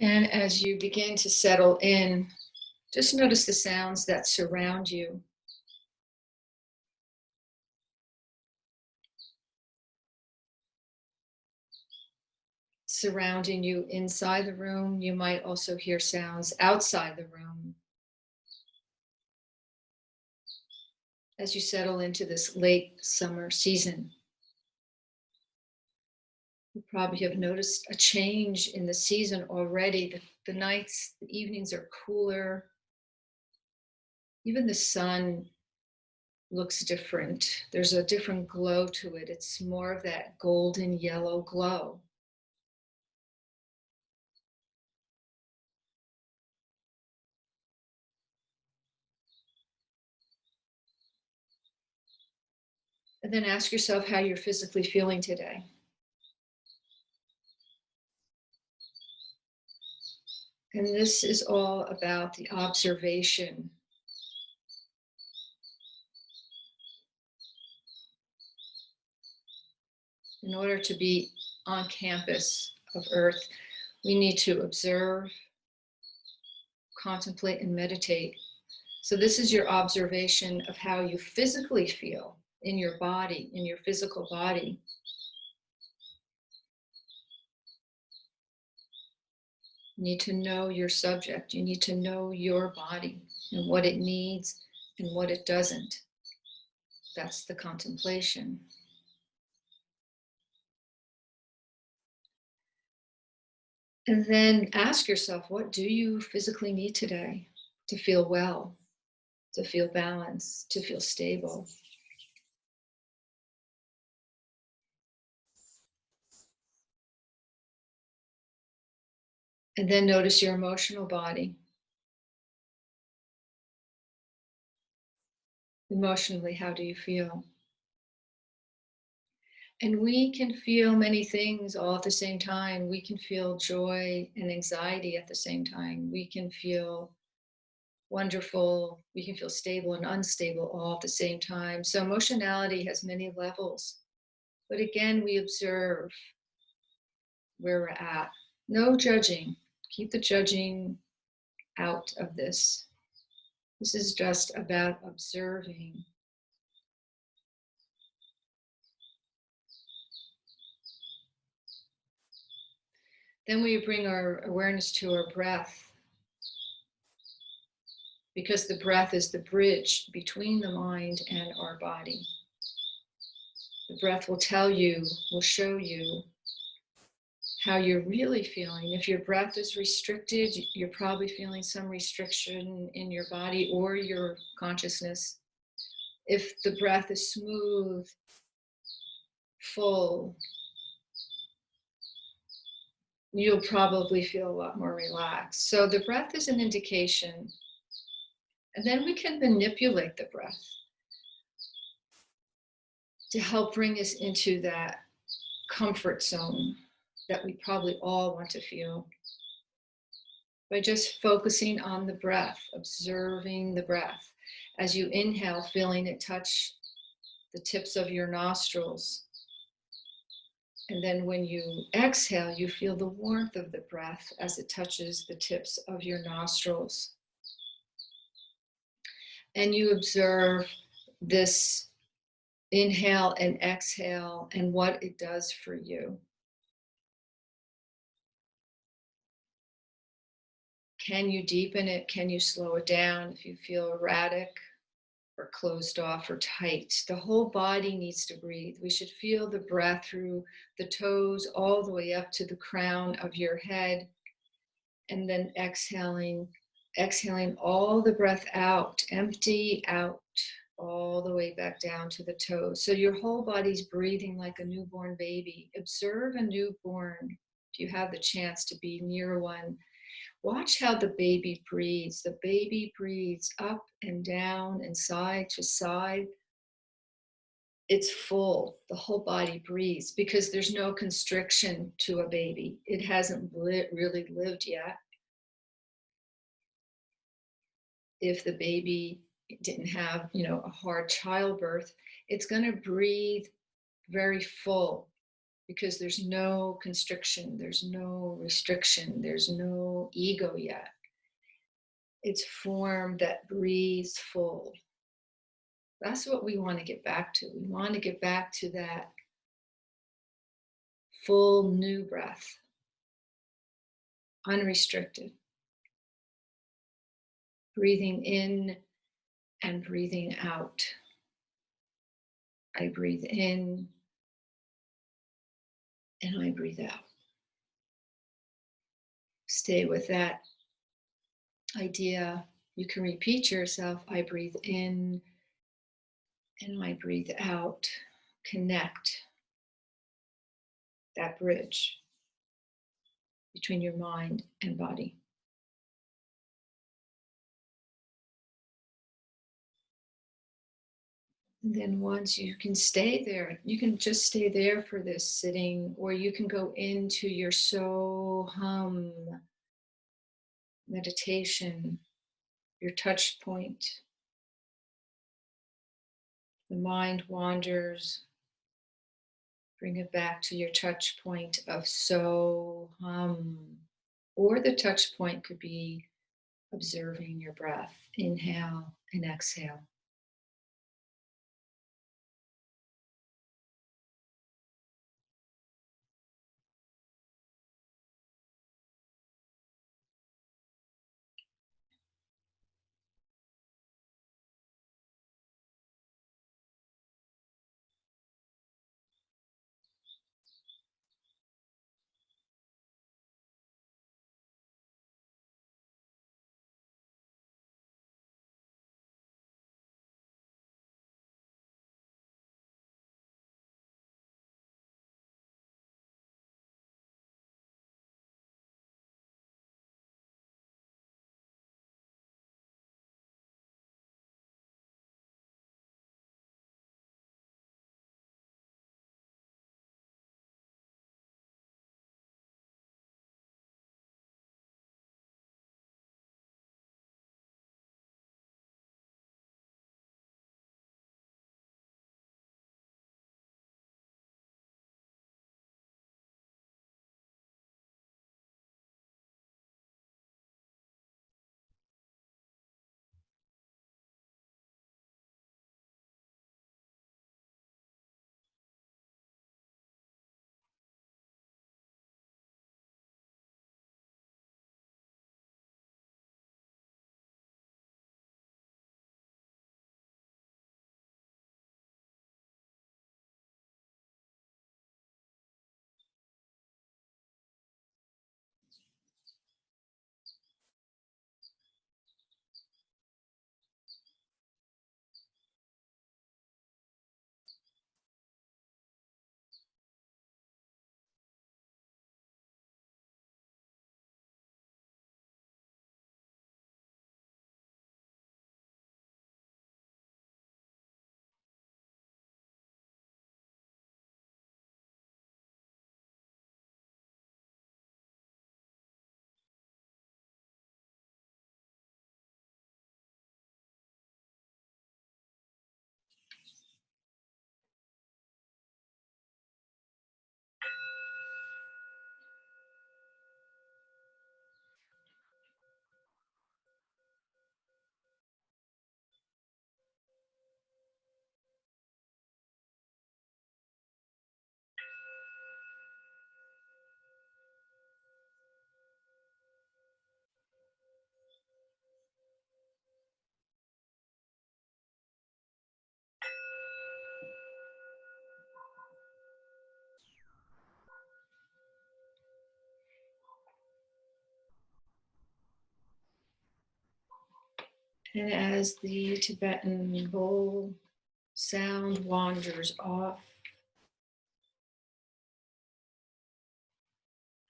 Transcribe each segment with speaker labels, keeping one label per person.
Speaker 1: And as you begin to settle in, just notice the sounds that surround you. Surrounding you inside the room, you might also hear sounds outside the room. As you settle into this late summer season, you probably have noticed a change in the season already. The nights, the evenings are cooler. Even the sun looks different. There's a different glow to it. It's more of that golden yellow glow. And then ask yourself how you're physically feeling today. And this is all about the observation. In order to be on campus of Earth, we need to observe, contemplate, and meditate. So, this is your observation of how you physically feel in your body, in your physical body. You need to know your subject. You need to know your body and what it needs and what it doesn't. That's the contemplation. And then ask yourself, what do you physically need today to feel well, to feel balanced, to feel stable? And then notice your emotional body. Emotionally, how do you feel? And we can feel many things all at the same time. We can feel joy and anxiety at the same time. We can feel wonderful. We can feel stable and unstable all at the same time. So, emotionality has many levels. But again, we observe where we're at. No judging. Keep the judging out of this. This is just about observing. Then we bring our awareness to our breath, because the breath is the bridge between the mind and our body. The breath will tell you, will show you how you're really feeling. If your breath is restricted, you're probably feeling some restriction in your body or your consciousness. If the breath is smooth, full, you'll probably feel a lot more relaxed. So the breath is an indication. And then we can manipulate the breath to help bring us into that comfort zone that we probably all want to feel. By just focusing on the breath, observing the breath. As you inhale, feeling it touch the tips of your nostrils. And then when you exhale, you feel the warmth of the breath as it touches the tips of your nostrils. And you observe this inhale and exhale and what it does for you. Can you deepen it? Can you slow it down if you feel erratic or closed off or tight? The whole body needs to breathe. We should feel the breath through the toes all the way up to the crown of your head, and then exhaling all the breath out, empty out all the way back down to the toes. So your whole body's breathing like a newborn baby. Observe a newborn if you have the chance to be near one. Watch how the baby breathes. The baby breathes up and down and side to side. It's full. The whole body breathes because there's no constriction to a baby. It hasn't really lived yet. If the baby didn't have, a hard childbirth, it's going to breathe very full because there's no constriction, there's no restriction, there's no ego yet. It's form that breathes full. That's what we want to get back to. We want to get back to that full new breath, unrestricted, breathing in and breathing out. I breathe in and I breathe out. Stay with that idea. You can repeat yourself. I breathe in and I breathe out. Connect that bridge between your mind and body. And then once you can stay there, you can just stay there for this sitting, or you can go into your so hum meditation, your touch point. The mind wanders, bring it back to your touch point of so hum. Or the touch point could be observing your breath, inhale and exhale. And as the Tibetan bowl sound wanders off,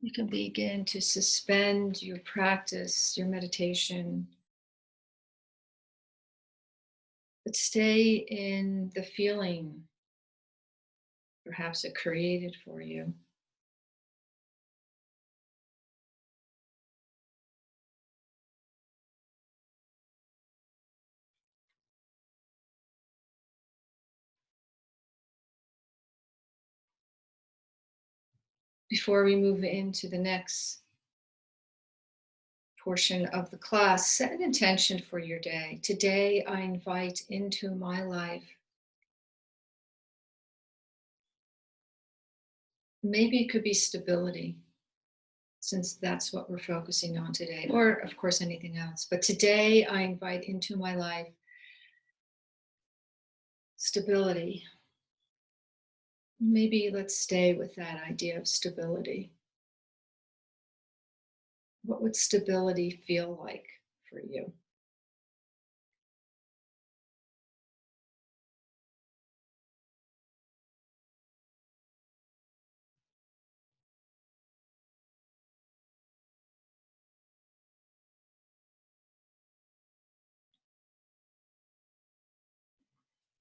Speaker 1: you can begin to suspend your practice, your meditation, but stay in the feeling perhaps it created for you. Before we move into the next portion of the class, set an intention for your day. Today, I invite into my life, maybe it could be stability, since that's what we're focusing on today, or of course, anything else. But today, I invite into my life stability. Maybe let's stay with that idea of stability. What would stability feel like for you?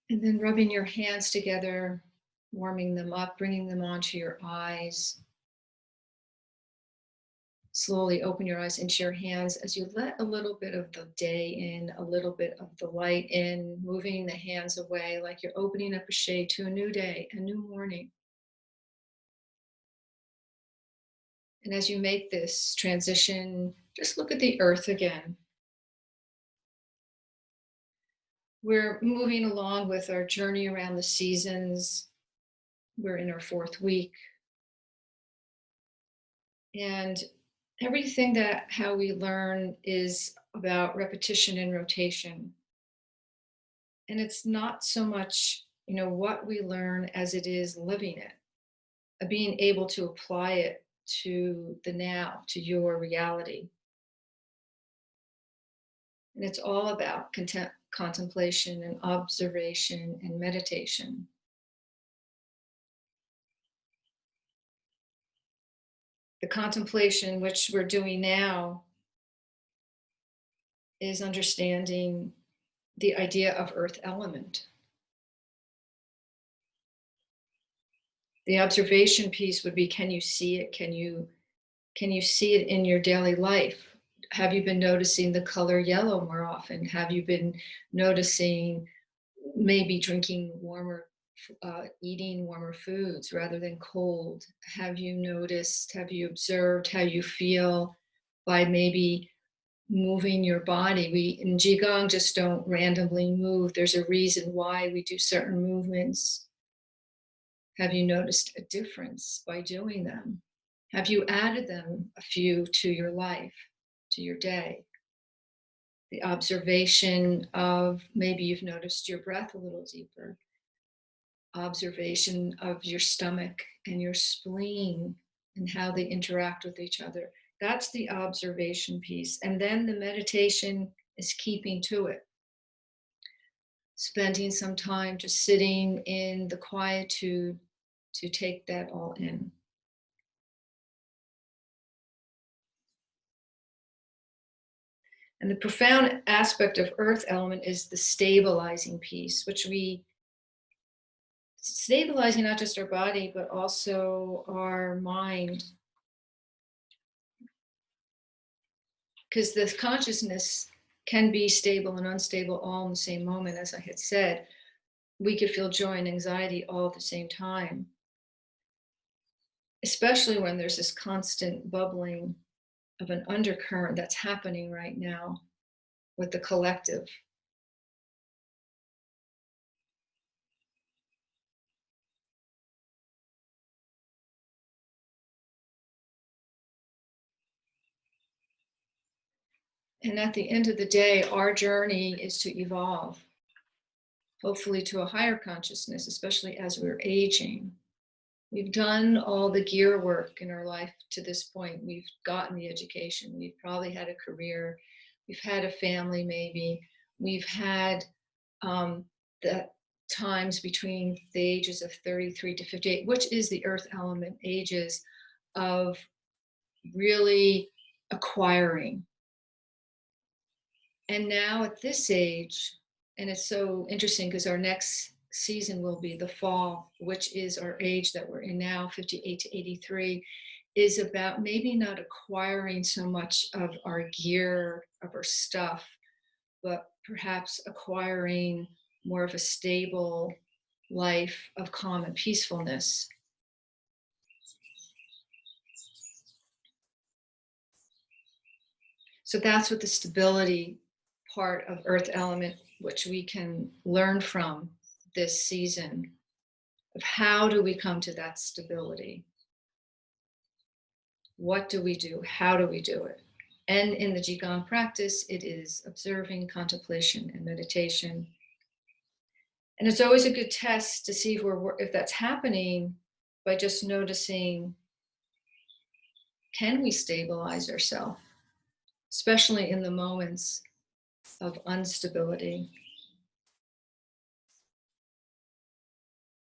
Speaker 1: And then rubbing your hands together, warming them up, bringing them onto your eyes. Slowly open your eyes into your hands as you let a little bit of the day in, a little bit of the light in, moving the hands away like you're opening up a shade to a new day, a new morning. And as you make this transition, just look at the earth again. We're moving along with our journey around the seasons. We're in our fourth week. And everything that how we learn is about repetition and rotation. And it's not so much, what we learn as it is living it, being able to apply it to the now, to your reality. And it's all about contemplation and observation and meditation. The contemplation, which we're doing now, is understanding the idea of earth element. The observation piece would be, can you see it? Can you see it in your daily life? Have you been noticing the color yellow more often? Have you been noticing maybe drinking warmer, eating warmer foods rather than cold? Have you noticed, have you observed how you feel by maybe moving your body? We in Qigong just don't randomly move. There's a reason why we do certain movements. Have you noticed a difference by doing them? Have you added them a few to your life, to your day? The observation of maybe you've noticed your breath a little deeper, observation of your stomach and your spleen and how they interact with each other. That's the observation piece. And then the meditation is keeping to it, spending some time just sitting in the quietude to take that all in. And the profound aspect of earth element is the stabilizing piece, which we stabilizing not just our body, but also our mind. Because this consciousness can be stable and unstable all in the same moment, as I had said. We could feel joy and anxiety all at the same time, especially when there's this constant bubbling of an undercurrent that's happening right now with the collective. And at the end of the day, our journey is to evolve, hopefully to a higher consciousness, especially as we're aging. We've done all the gear work in our life to this point. We've gotten the education. We've probably had a career. We've had a family, maybe. We've had the times between the ages of 33 to 58, which is the earth element ages of really acquiring. And now at this age, and it's so interesting because our next season will be the fall, which is our age that we're in now, 58 to 83, is about maybe not acquiring so much of our gear, of our stuff, but perhaps acquiring more of a stable life of calm and peacefulness. So that's what the stability part of earth element, which we can learn from this season, of how do we come to that stability? What do we do? How do we do it? And in the Qigong practice, it is observing, contemplation, and meditation. And it's always a good test to see if that's happening by just noticing, can we stabilize ourselves, especially in the moments of instability?